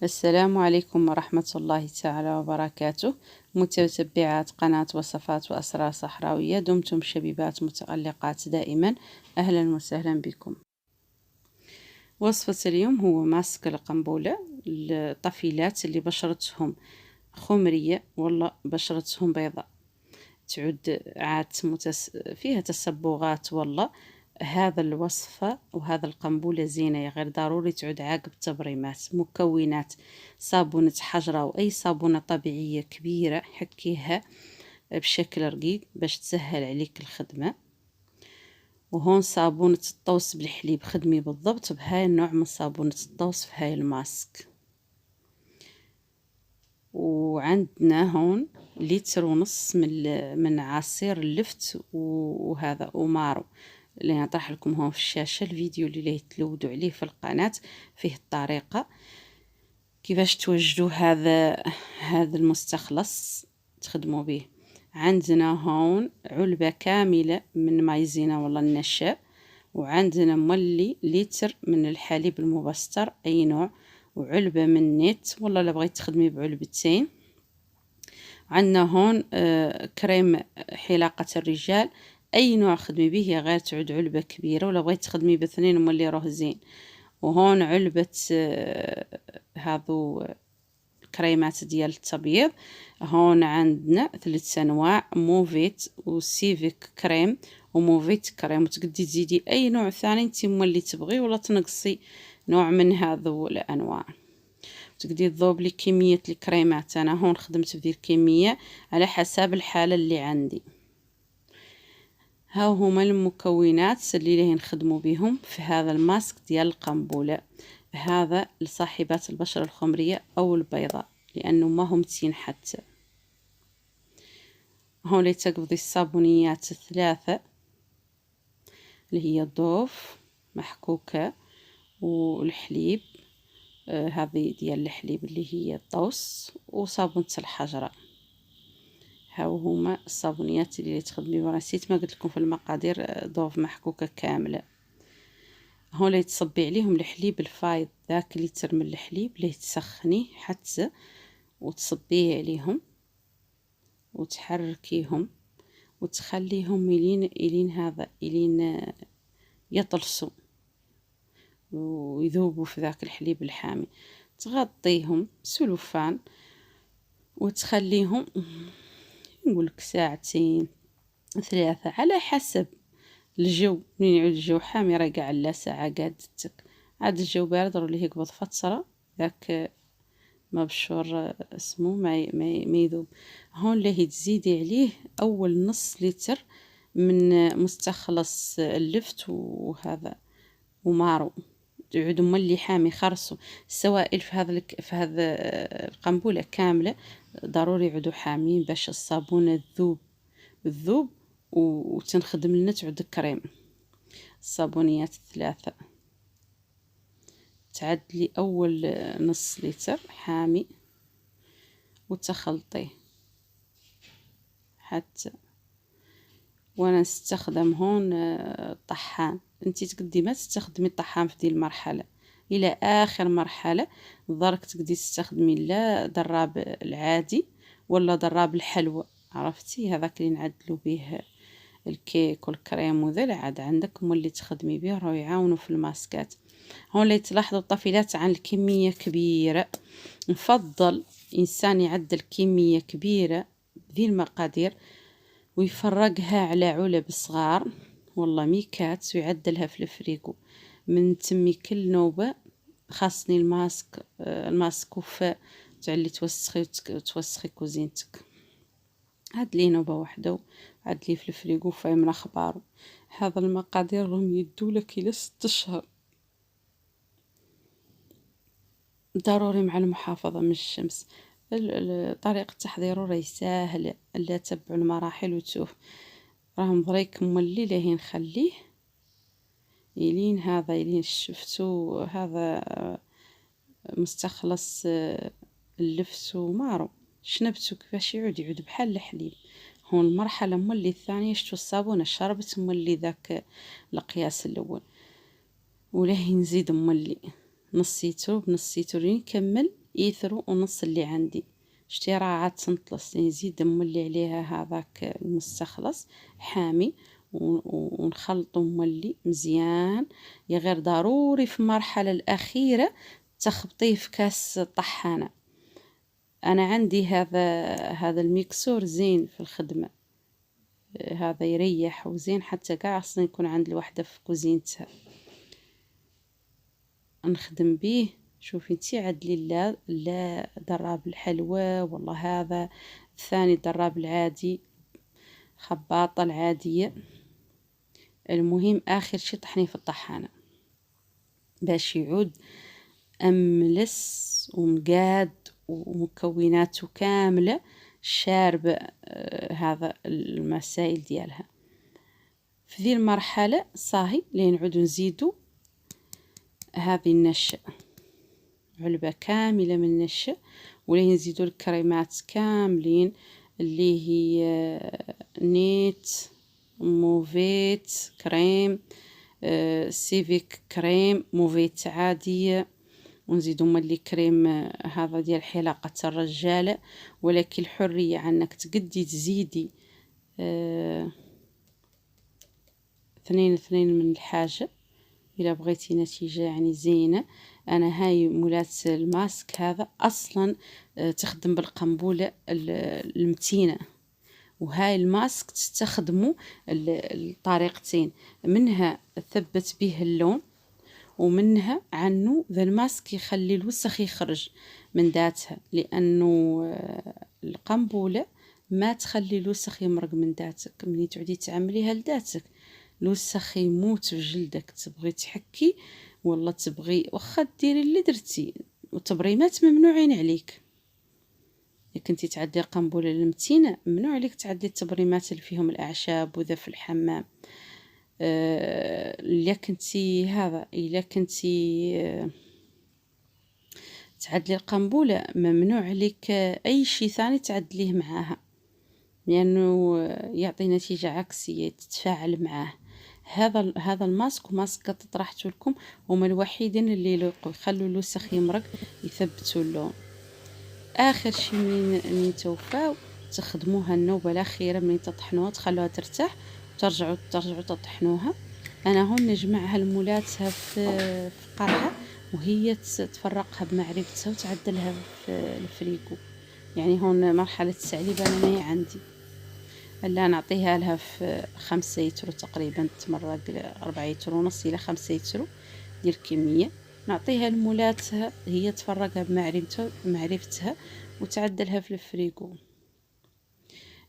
السلام عليكم ورحمة الله تعالى وبركاته. متتبعات قناة وصفات وأسرار صحراوية، دمتم شبيبات متألقات دائما. أهلا وسهلا بكم. وصفة اليوم هو ماسك القنبلة للطفيلات اللي بشرتهم خمرية ولا بشرتهم بيضاء، تعود عاد فيها تسبغات. والله هذا الوصفة وهذا القنبلة زينة، غير ضروري تعود عاقب التبريمات. مكونات: صابونة حجرة وأي صابونة طبيعية كبيرة، حكيها بشكل رقيق باش تسهل عليك الخدمة. وهون صابونة الطوس بالحليب، خدمي بالضبط بهاي النوع من صابونة الطوس في هاي الماسك. وعندنا هون لتر ونص من عصير اللفت وهذا ومارو اللي نطرح لكم هون في الشاشة. الفيديو اللي تلودوا عليه في القناة فيه الطريقة كيفاش توجدوا هذا المستخلص تخدموا به. عندنا هون علبة كاملة من مايزينا ولا النشا، وعندنا مولي لتر من الحليب المبستر أي نوع، وعلبة من نت والله لا بغيت تخدمي بعلبتين. عندنا هون كريم حلاقة الرجال أي نوع خدمي به، غير تعود علبة كبيرة، ولا بغيت تخدمي باثنين مولي روه زين. وهون علبة هذو كريمات ديال التبييض. هون عندنا 3 أنواع: موفيت وسيفيك كريم وموفيت كريم، وتقدي تزيدي أي نوع ثاني انت مولي تبغي، ولا تنقصي نوع من هذو الأنواع. تقدري تذوب لي كمية الكريمات. انا هون خدمت بدي الكمية على حسب الحالة اللي عندي. ها هما المكونات اللي راح نخدموا بهم في هذا الماسك ديال القنبلة، هذا لصاحبات البشرة الخمرية او البيضاء لانه ما هم تين حتى. هون تقضي الصابونيات 3 اللي هي الضوف محكوكة والحليب، هذه ديال الحليب اللي هي الطوس، وصابونة الحجرة. هاو هما الصابونيات اللي تخدمي بها. نسيت ما قلت لكم في المقادير: ضوف محكوكة كاملة. هون اللي تصبي عليهم الحليب الفايض، ذاك لتر من الحليب اللي تسخنيه حتى وتصبيه عليهم وتحركيهم وتخليهم إلين يطلسوا ويذوبوا في ذاك الحليب الحامي. تغطيهم سلوفان وتخليهم نقولك 2 3 على حسب الجو. منين يعود الجو حامي راه قاع لا ساعة قادتك، عاد الجو بارد راه اللي يقبض فترة ذاك مبشور اسمه ما يذوب. هون اللي تزيدي عليه اول نص لتر من مستخلص اللفت وهذا ومارو، يعود مولي حامي. خرصوا السوائل في هذا القنبلة كاملة ضروري يعودوا حامين باش الصابونة تذوب وتنخدم لنا تعود كريم. الصابونيات 3 تعدلي اول نص لتر حامي وتخلطيه حتى. وانا نستخدم هون طحان، انتي تقدي ما تستخدمي الطحان في دي المرحلة، الى اخر مرحلة ضرك تقدي تستخدمي لا ضراب العادي ولا ضراب الحلوى، عرفتي هذاك اللي نعدلو به الكيك والكريم وذا. عاد عندك اللي تخدمي به راهو يعاونوا في الماسكات. هون اللي تلاحظوا الطفيلات عن الكمية كبيرة، نفضل انسان يعدل كمية كبيرة ذي المقادير ويفرقها على علب صغار والله ميكات ويعدلها في الفريكو. من تمي كل نوبة خاصني الماسك وفاء تعلي توسخي كوزينتك. عدلي نوبة واحدة وعدلي في الفريكو فاي من اخباره. هذا المقادير راهم يدولك الى 6 اشهر ضروري مع المحافظة من الشمس. طريقة تحضيره راهي ساهلة، لا تبعوا المراحل وتشوف. راهم بريك مولي ليه نخليه يلين شفتوا هذا مستخلص اللفت ومارو شنبتو كيفاش يعود بحال الحليب. هون المرحلة مولي الثانية شتو الصابونة شربت مولي ذاك القياس الاول، وليه نزيد مولي نصيتو بنصيتو لين نكمل يثروا ونص اللي عندي. شتي راه عاد تنطلس، نزيد نملي عليها هذاك المستخلص حامي ونخلطو مولي مزيان. يا غير ضروري في المرحلة الأخيرة تخبطيه في كاس طحانة. أنا عندي هذا الميكسور زين في الخدمة، هذا يريح وزين، حتى قاع أصلا يكون عند الوحدة في كوزينتها نخدم بيه. شوفي انتي عدلي لا دراب الحلوى والله، هذا الثاني دراب العادي، خباطة العادية. المهم آخر شي طحنيه في الطحانة باش يعود أملس ومقاد ومكوناته كاملة شاربة هذا المسائل ديالها. في ذي المرحلة صاهي لين نعودو نزيدو هذه النشا، علبة كاملة من النشا، ولين نزيدو الكريمات كاملين اللي هي نيت، موفيت كريم، سيفيك كريم، موفيت عادية، ونزيدو ملي كريم هذا ديال حلاقة الرجالة. ولكن الحرية عنك تقدي تزيدي 2 من الحاجة إذا بغيتي نتيجة يعني زينة. أنا هاي مولات الماسك هذا أصلا تخدم بالقنبولة المتينة، وهاي الماسك تستخدمه الطريقتين، منها ثبت به اللون، ومنها عنه ذا الماسك يخلي الوسخ يخرج من ذاتها، لأنه القنبولة ما تخلي الوسخ يمرق من ذاتك. مني تعودي تعمليها لذاتك الوسخ يموت في جلدك، تبغي تحكي والله تبغي واخا ديري اللي درتي، والتبريمات ممنوعين عليك. كنتي تعدي القنبله المتينه ممنوع عليك تعدي التبريمات اللي فيهم الاعشاب وذا في الحمام. الا كنتي تعدلي القنبله ممنوع عليك اي شيء ثاني تعدليه معاها، لانه يعطي نتيجه عكسيه تتفاعل معاه. هذا الماسك وماسكات طرحته لكم هما الوحيدين اللي يخلوا الوسخ يمرق، يثبتوا اللون. اخر شيء من توفاو تخدموها النوبه الاخيره من تطحنوها تخلوها ترتاح وترجعوا تطحنوها. انا هون نجمعها المولاتها في قرعه، وهي تفرقها بمعرفتها وتعدلها في الفريكو. يعني هون مرحله التعليب انا ما هي عندي، الا نعطيها لها في 5 يترو تقريبا، تمرق 4 يترو ونص الى 5 يترو ديال الكميه. نعطيها لمولاتها هي تفرقها بمعرفتها وتعدلها في الفريكو.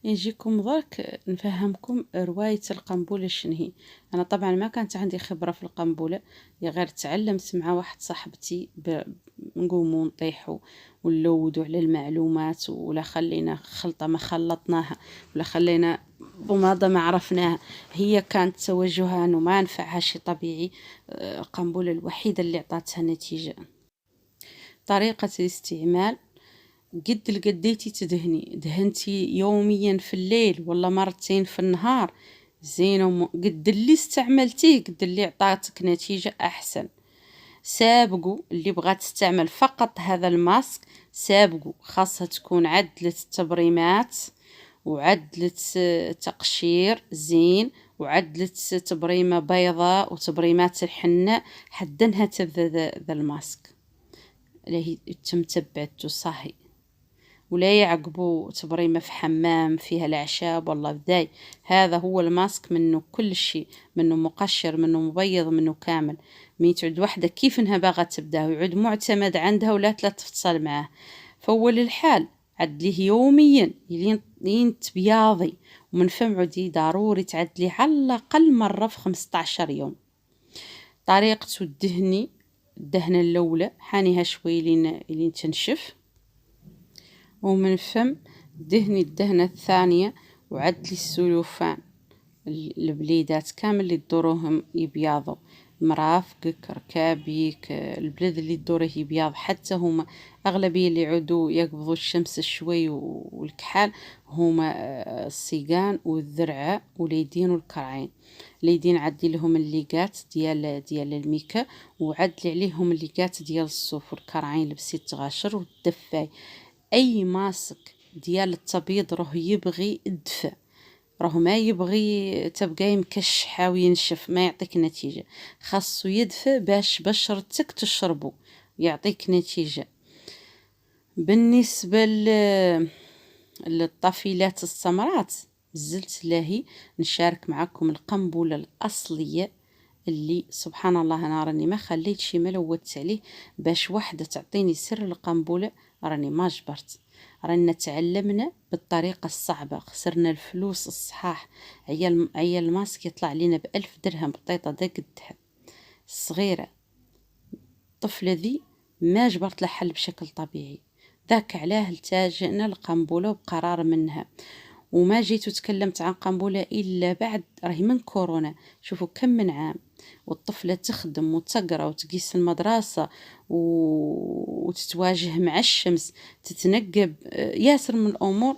نجيكم درك نفهمكم رواية القنبلة شنهي. أنا طبعا ما كانت عندي خبرة في القنبلة، غير تعلمت مع واحد صاحبتي نقوموا نطيحوا ونلودوا على المعلومات، ولا خلينا خلطة ما خلطناها، ولا خلينا بماضة ما عرفناها. هي كانت توجهها أنه ما نفعها شي طبيعي. القنبلة الوحيدة اللي عطاتها نتيجة. طريقة الاستعمال: قد القديتي تدهني، دهنتي يوميا في الليل ولا مرتين في النهار زين، قد اللي استعملتيه قد اللي عطاتك نتيجة أحسن. سابقوا اللي بغات تستعمل فقط هذا الماسك، سابقوا خاصها تكون عدلت التبريمات وعدلت تقشير زين وعدلت تبريمة بيضاء وتبريمات الحناء، حدنها تبذى ذا الماسك اللي تم تبعته صحي، ولا يعقبوا تبريمة في حمام فيها الأعشاب والله بداي. هذا هو الماسك، منه كل شيء، منه مقشر منه مبيض منه كامل. مين تعد وحدة كيف انها باغا تبداه ويعود معتمد عندها ولا تفصل معاه. فأول الحال عدليه يوميا لين تبياضي، ومن فم عدي ضروري تعدليه على الأقل مرة في 15 يوم. طريقته الدهني: الدهنة الأولى حانيها شوي لين تنشف، ومن فم دهني الدهنة الثانية وعدلي السلوفان البليدات كامل اللي تدوروهم يبياضوا. مرافقك، ركابيك، البلاد اللي تدوريه بياض، حتى هما اغلبيه اللي يعودوا يقبضوا الشمس شوي والكحال هما الصيقان والذرعه واليدين والكرعين. اليدين عدي لهم الليقات ديال الميكا، وعدلي عليهم الليقات ديال الصوف، والكرعين لبسي التغاشر والدفاي. اي ماسك ديال التبييض راه يبغي الدفء، راه ما يبغي تبقاي مكشحه وينشف، ما يعطيك نتيجه. خاصو يدفى باش بشرتك تشربو يعطيك نتيجه. بالنسبه للطفيلات السمرات، زلت لاهي نشارك معكم القنبله الاصليه اللي سبحان الله انا راني ما خليت شي ما لوثت عليه باش وحده تعطيني سر القنبله. راني ما جبرت، رانا تعلمنا بالطريقه الصعبه، خسرنا الفلوس الصحاح. عيال الماسك يطلع لينا ب1000 درهم بطيطه دا قدها صغيره. الطفله ذي ما جبرت لها حل بشكل طبيعي، ذاك علاه التجأنا للقنبله بقرار منها. وما جيت وتكلمت عن قنبله الا بعد راهي من كورونا. شوفوا كم من عام والطفله تخدم وتقرا وتقيس المدرسه وتتواجه مع الشمس، تتنقب ياسر من الامور.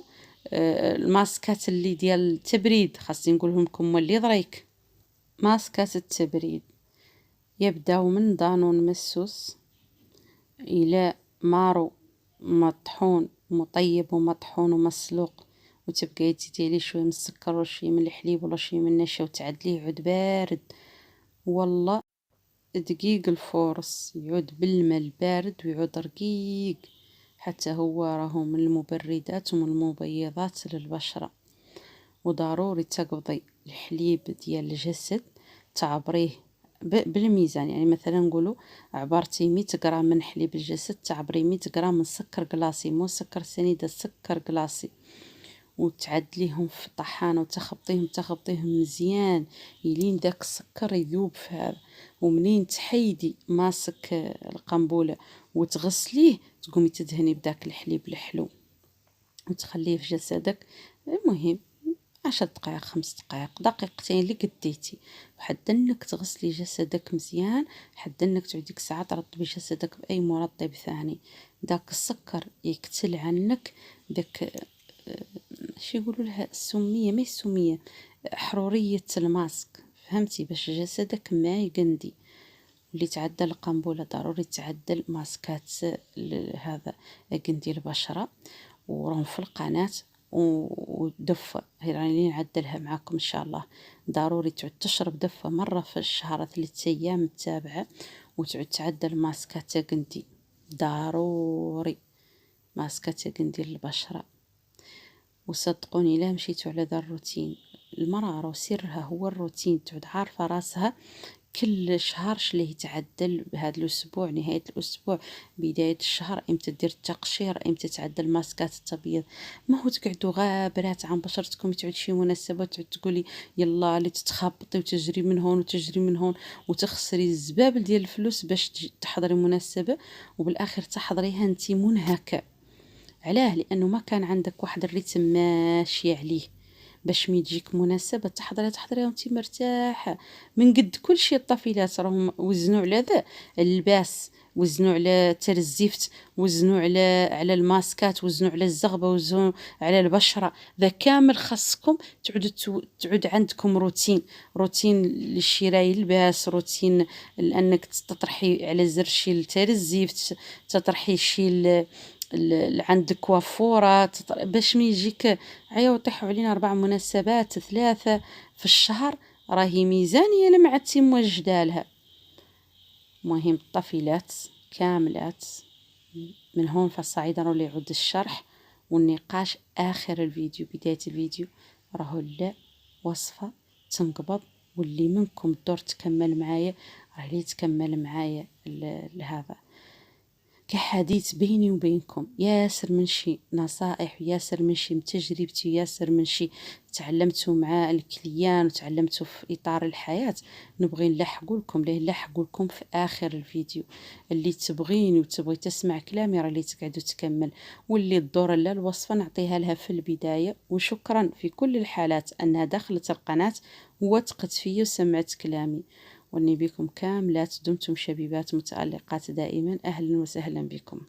الماسكات اللي ديال التبريد خاصني نقولهم لكم واللي ضريك. ماسكات التبريد يبداو من دانون مسوس الى مارو مطحون مطيب ومطحون ومسلوق، وتبقاي تزيدي عليه شويه من السكر ولا شويه من الحليب ولا شويه من النشا وتعدليه يعود بارد. والله دقيق الفورس يعود بالماء البارد ويعود رقيق، حتى هو راهو من المبردات ومن المبيضات للبشرة. وضروري تقضي الحليب ديال الجسد تعبريه بالميزان، يعني مثلا نقولوا عبرتي 100 غرام من حليب الجسد تعبري 100 غرام من سكر كلاصي، مو سكر سنيدة، سكر كلاصي. وتعدليهم في طحانه وتخبطيهم مزيان يلين داك السكر يذوب في هذا. ومنين تحيدي ماسك القنبله وتغسليه تقومي تدهني بداك الحليب الحلو وتخليه في جسدك. المهم 10 دقائق 5 دقائق دقيقتين اللي قديتي، وحد انك تغسلي جسدك مزيان، حد انك تعوديك ساعه ترطبي جسدك باي مرطب ثاني. داك السكر يقتل عنك داك شي يقولوا لها السميه، ما السميه، حروريه الماسك، فهمتي؟ باش جسدك ما يقندي. اللي تعدل القنبله ضروري تعدل ماسكات هذا قندي البشره. وراهم في القناه ودفة راني نعدلها معاكم ان شاء الله. ضروري تعود تشرب دفة مرة في الشهر 3 ايام متابعة، وتعود تعدل ماسكات قندي. ضروري ماسكات قندي للبشرة. وصدقوني الا مشيتوا على ذا الروتين، المرأة راه سرها هو الروتين، تعود عارفة راسها كل شهر شليه يتعدل. بهذا الاسبوع نهايه الاسبوع بدايه الشهر امتى دير التقشير، امتى تعدل ماسكات التبييض. ما هو تقعدوا غابرات عن بشرتكم تعود شي مناسبه تعود تقولي يلا اللي تتخبطي وتجري من هون وتجري من هون وتخسري الزبابل ديال الفلوس باش تحضري مناسبه، وبالاخر تحضريها انت منهكه. علاه؟ لانه ما كان عندك واحد الريتم ماشي عليه باش مي تجيك مناسبه تحضري وانت مرتاحه. من قد كل شيء الطفيلات راهم وزنوا على ذا اللباس، وزنوا على الزفت، وزنوا على الماسكات، وزنوا على الزغبه، وزنوا على البشره. ذا كامل خاصكم تعود عندكم روتين للشراء اللباس، روتين لانك تطرحي على زر شي الزفت، تطرحي شي عندك وفورة باش ما يجيك عيا وطيحوا علينا 4 مناسبات 3 في الشهر. راهي ميزانية لمعتي موجده لها. مهم الطفيلات كاملات من هون فالصعيد راهو يعود الشرح والنقاش آخر الفيديو. بداية الفيديو راهو لا وصفة تنقبض، واللي منكم دور تكمل معايا راه لي تكمل معايا لهذا كحديث بيني وبينكم. ياسر من شي نصائح، وياسر من شي من تجربتي، وياسر من شي تعلمته مع الكليان وتعلمته في إطار الحياة نبغي نلحقوا لكم ليه، نلحقوا لكم في آخر الفيديو. اللي تبغيني وتبغي تسمع كلامي راه اللي تقعدوا تكمل، واللي الدور لا الوصفة نعطيها لها في البداية. وشكرا في كل الحالات أنها دخلت القناة ووثقت فيا وسمعت كلامي. واني بكم كاملات، دمتم شبيبات متألقات دائما. أهلا وسهلا بكم.